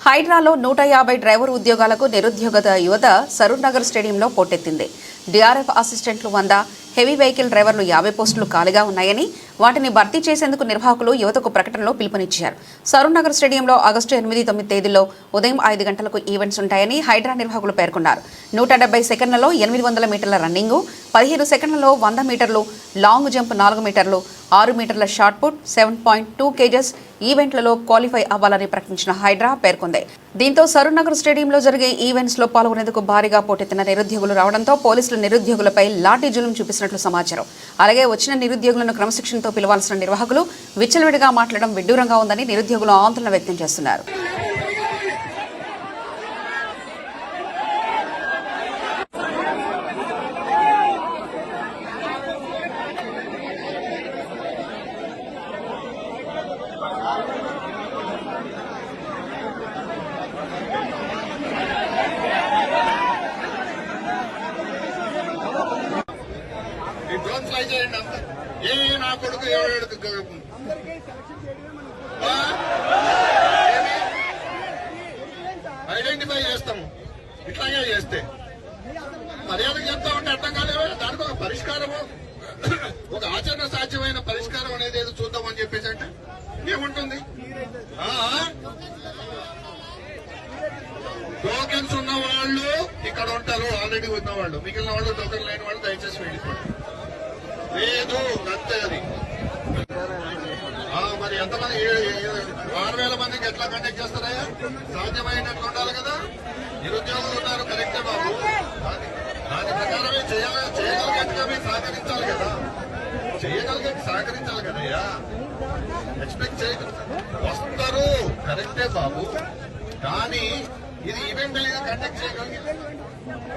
హైడ్రాలో 150 driver ఉద్యోగాలకు నిరుద్యోగ యువత సరూర్ నగర్ స్టేడియంలో పోటెత్తింది. డీఆర్ఎఫ్ అసిస్టెంట్లు 100, హెవీ వెహికల్ డ్రైవర్లు 50 పోస్టులు ఖాళీగా ఉన్నాయని, వాటిని భర్తీ చేసేందుకు నిర్వాహకులు యువతకు ప్రకటనలో పిలుపునిచ్చారు. సరూర్ నగర్ స్టేడియంలో ఆగస్టు 8, 9 తేదీల్లో ఉదయం 5 గంటలకు ఈవెంట్స్ ఉంటాయని హైడ్రా నిర్వాహకులు పేర్కొన్నారు. 170 సెకండ్లలో 800 మీటర్ల రన్నింగ్, 15 సెకండ్లలో 100 మీటర్లు లాంగ్ జంప్, 4 మీటర్లు, 6 మీటర్ల షార్ట్ పుట్, 7.2 kgs ఈవెంట్లలో క్వాలిఫై అవ్వాలని ప్రకటించిన హైడ్రా పేర్కొంది. దీంతో సరూర్ నగర్ స్టేడియంలో జరిగే ఈవెంట్స్ లో పాల్గొనేందుకు భారీగా పోటెత్తిన నిరుద్యోగులు రావడంతో పోలీసులు నిరుద్యోగులపై లాఠీ జులుం చూపిస్తున్నట్లు సమాచారం. అలాగే వచ్చిన నిరుద్యోగులను క్రమశిక్షణతో పిలవాల్సిన నిర్వాహకులు విచ్చలవిడిగా మాట్లాడడం విడ్డూరంగా ఉందని నిరుద్యోగులు ఆందోళన వ్యక్తం చేస్తున్నారు. నా కొడుకు ఐడెంటిఫై చేస్తాము. ఇట్లాగే చేస్తే మర్యాద చెప్తా ఉంటే అర్థం కాలేవా? దానికి ఒక పరిష్కారము, ఒక ఆచరణ సాధ్యమైన పరిష్కారం అనేది ఏదో చూద్దామని చెప్పేసి అంటే ఏముంటుంది? టోకెన్స్ ఉన్న వాళ్ళు ఇక్కడ ఉంటారు, ఆల్రెడీ ఉన్న వాళ్ళు. మిగిలిన వాళ్ళు టోకెన్ లేని వాళ్ళు దయచేసి వెళ్ళిపోండి. లేదు అంతే. అది మరి ఎంతమంది 6,000 మందికి ఎట్లా కండక్ట్ చేస్తారయ్యా? సాధ్యమైనట్లు ఉండాలి కదా. నిరుద్యోగులు ఉన్నారు, కరెక్టే బాబు. దాని ప్రకారమే చేయగలిగేట్టుగా మీరు సహకరించాలి కదా. సహకరించాలి కదయ్యా. ఎక్స్పెక్ట్ వస్తారు, కరెక్టే బాబు. కానీ ఇది ఈవెంట్ అనేది కండక్ట్ చేయగలిగి